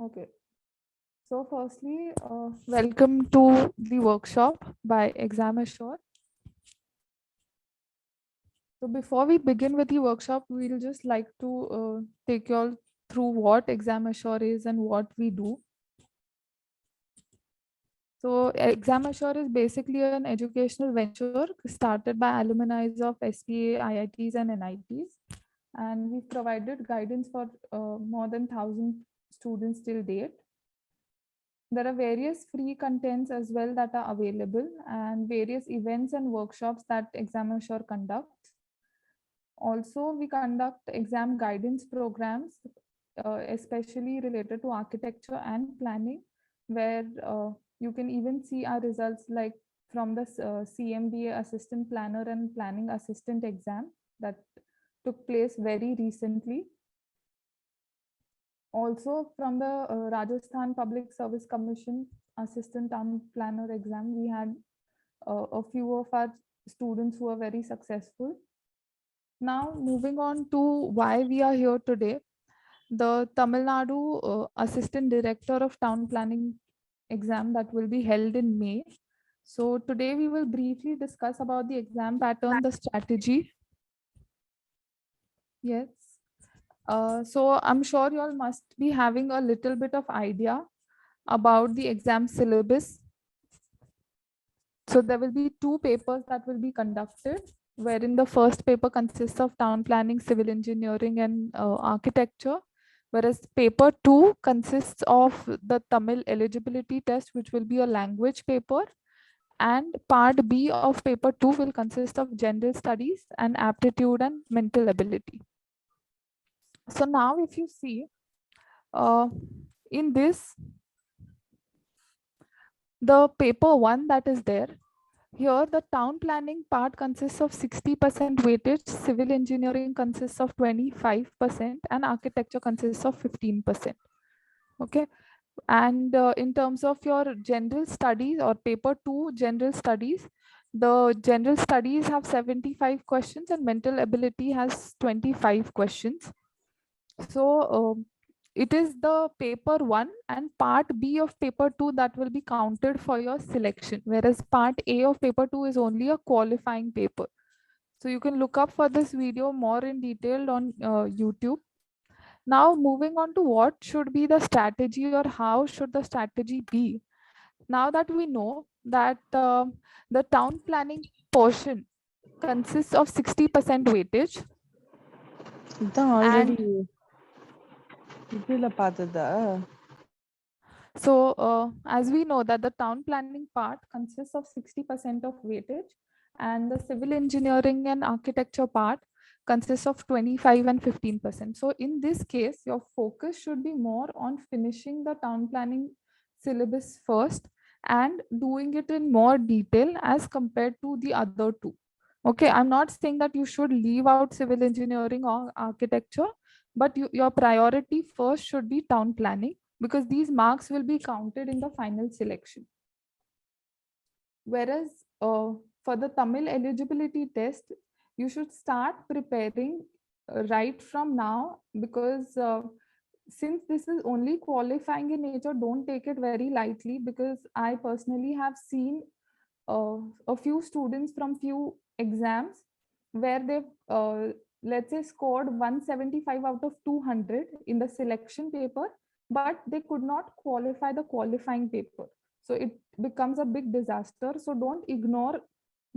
Okay. So firstly, welcome to the workshop by Exam Assure. So before we begin with the workshop, we'll just like to take you all through what Exam Assure is and what we do. So Exam Assure is basically an educational venture started by alumni of SPA, IITs and NITs. And we've provided guidance for more than 1,000 students till date. There are various free contents as well that are available and various events and workshops that Exam Assure conducts. Also, we conduct exam guidance programs, especially related to architecture and planning, where you can even see our results like from the CMBA Assistant Planner and Planning Assistant exam that took place very recently. Also from the Rajasthan Public Service Commission Assistant Town Planner exam, we had a few of our students who are very successful. Now moving on to why we are here today. The Tamil Nadu Assistant Director of Town Planning exam that will be held in May. So today we will briefly discuss about the exam pattern, the strategy. Yes. So I'm sure you all must be having a little bit of idea about the exam syllabus. So there will be two papers that will be conducted, wherein the first paper consists of town planning, civil engineering, and architecture, whereas paper 2 consists of the Tamil eligibility test, which will be a language paper, and part B of paper 2 will consist of general studies and aptitude and mental ability. So now if you see, in this, the paper 1 that is there, here, the town planning part consists of 60% weightage, civil engineering consists of 25%, and architecture consists of 15%. Okay. And in terms of your general studies or paper 2 general studies, the general studies have 75 questions and mental ability has 25 questions. So it is the paper 1 and part B of paper 2 that will be counted for your selection, whereas part A of paper 2 is only a qualifying paper. So you can look up for this video more in detail on YouTube. Now moving on to what should be the strategy or how should the strategy be. Now that we know that the town planning portion consists of 60% weightage already and இதுல பார்த்ததா so, as we know that the town planning part consists of 60% of weightage and the civil engineering and architecture part consists of 25 and 15%. So in this case, your focus should be more on finishing the town planning syllabus first and doing it in more detail as compared to the other two. Okay, I'm not saying that you should leave out civil engineering or architecture, but your priority first should be town planning because these marks will be counted in the final selection. Whereas for the Tamil eligibility test, you should start preparing right from now because since this is only qualifying in nature, don't take it very lightly because I personally have seen a few students from few exams where they've let's say scored 175 out of 200 in the selection paper, but they could not qualify the qualifying paper. So it becomes a big disaster. So don't ignore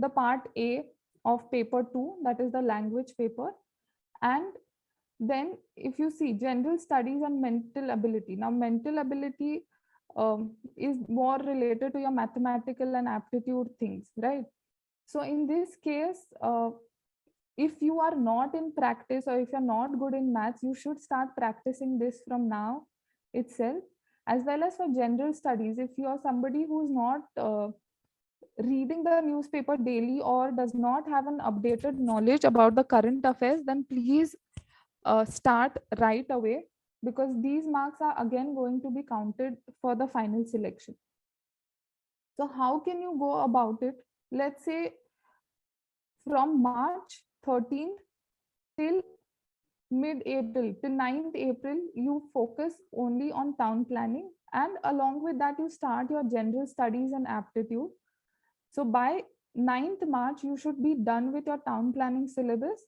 the part A of paper 2, that is the language paper. And then if you see general studies and mental ability, now mental ability is more related to your mathematical and aptitude things, right? So in this case, if you are not in practice or if you're not good in maths, you should start practicing this from now itself. As well as for general studies, if you are somebody who's not reading the newspaper daily or does not have an updated knowledge about the current affairs, then please start right away because these marks are again going to be counted for the final selection. So how can you go about it? Let's say from March 13th till mid-April till 9th April, you focus only on town planning, and along with that, you start your general studies and aptitude. So by 9th March, you should be done with your town planning syllabus.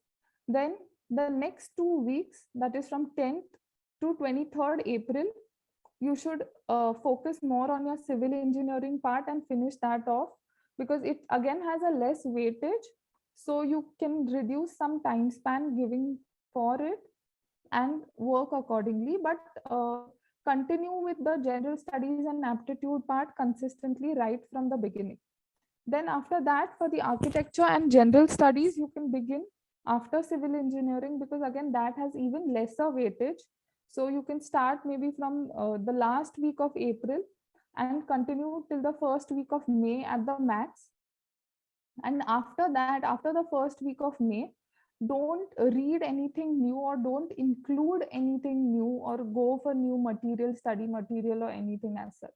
Then the next 2 weeks, that is from 10th to 23rd April, you should focus more on your civil engineering part and finish that off, because it again has a less weightage. So you can reduce some time span giving for it and work accordingly, but continue with the general studies and aptitude part consistently right from the beginning. Then after that, for the architecture and general studies, you can begin after civil engineering, because again, that has even lesser weightage. So you can start maybe from the last week of April and continue till the first week of May at the max. And after that, after the first week of May, don't read anything new or don't include anything new or go for new material, study material or anything as such.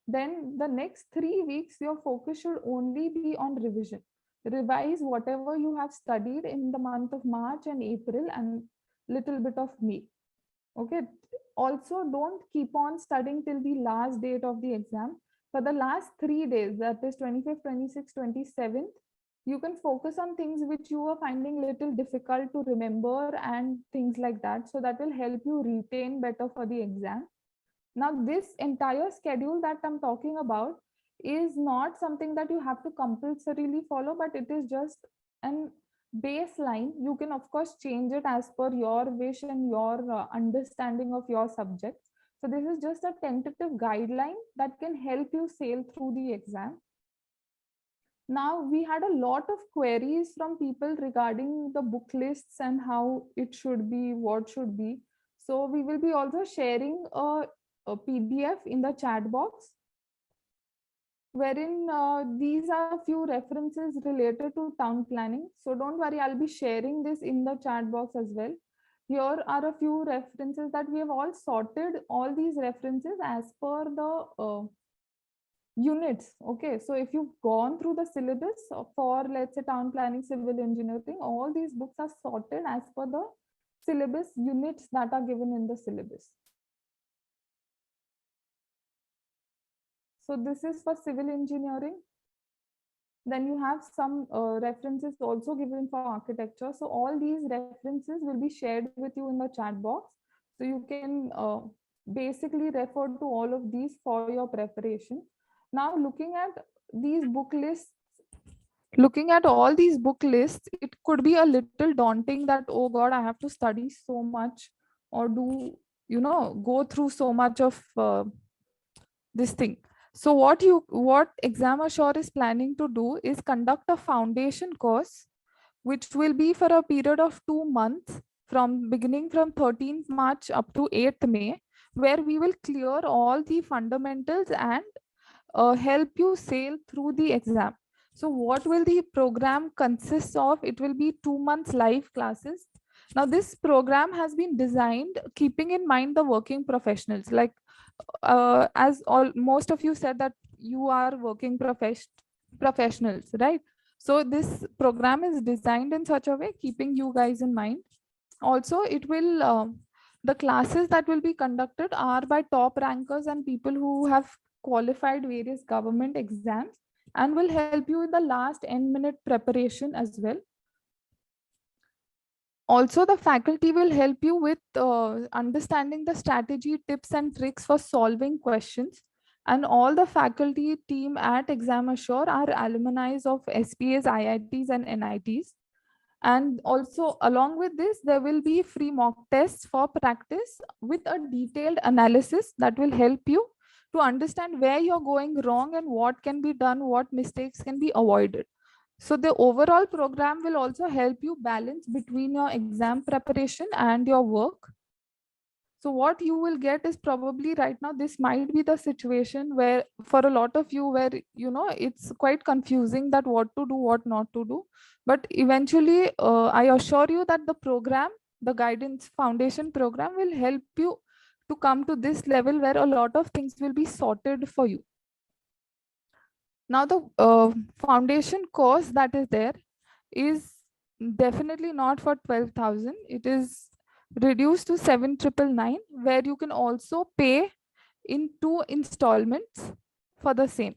Then the next 3 weeks, your focus should only be on revision. Revise whatever you have studied in the month of March and April and little bit of May. Okay. Also, don't keep on studying till the last date of the exam. For the last 3 days, that is 25th, 26th, 27th, you can focus on things which you are finding little difficult to remember and things like that. So that will help you retain better for the exam. Now, this entire schedule that I'm talking about is not something that you have to compulsorily follow, but it is just an baseline. You can, of course, change it as per your wish and your understanding of your subject. So, this is just a tentative guideline that can help you sail through the exam. Now, we had a lot of queries from people regarding the book lists and how it should be, what should be. So, we will be also sharing a PDF in the chat box, wherein these are a few references related to town planning. So don't worry, I'll be sharing this in the chat box as well. Here are a few references that we have all sorted all these references as per the units. Okay, so if you've gone through the syllabus for, let's say, town planning, civil engineering, all these books are sorted as per the syllabus units that are given in the syllabus. So this is for civil engineering. Then you have some references also given for architecture. So all these references will be shared with you in the chat box. So you can basically refer to all of these for your preparation. Now looking at these book lists, looking at all these book lists, it could be a little daunting that, oh God, I have to study so much or do, go through so much of this thing. So what Exam Assure is planning to do is conduct a foundation course, which will be for a period of 2 months, from beginning from 13th March up to 8th May, where we will clear all the fundamentals and help you sail through the exam. So what will the program consist of? It will be 2 months live classes. Now this program has been designed keeping in mind the working professionals. Like as all most of you said that you are working professionals, right? So this program is designed in such a way keeping you guys in mind. Also, it will the classes that will be conducted are by top rankers and people who have qualified various government exams, and will help you in the last end-minute preparation as well. Also, the faculty will help you with understanding the strategy, tips and tricks for solving questions. And all the faculty team at Exam Assure are alumni of SPAs, IITs and NITs. And also along with this, there will be free mock tests for practice with a detailed analysis that will help you to understand where you're going wrong and what can be done, what mistakes can be avoided. So the overall program will also help you balance between your exam preparation and your work. So what you will get is probably right now, this might be the situation where for a lot of you where, it's quite confusing that what to do, what not to do. But eventually, I assure you that the program, the guidance foundation program will help you to come to this level where a lot of things will be sorted for you. Now the foundation course that is there is definitely not for 12,000. It is reduced to 7,999, where you can also pay in 2 installments for the same.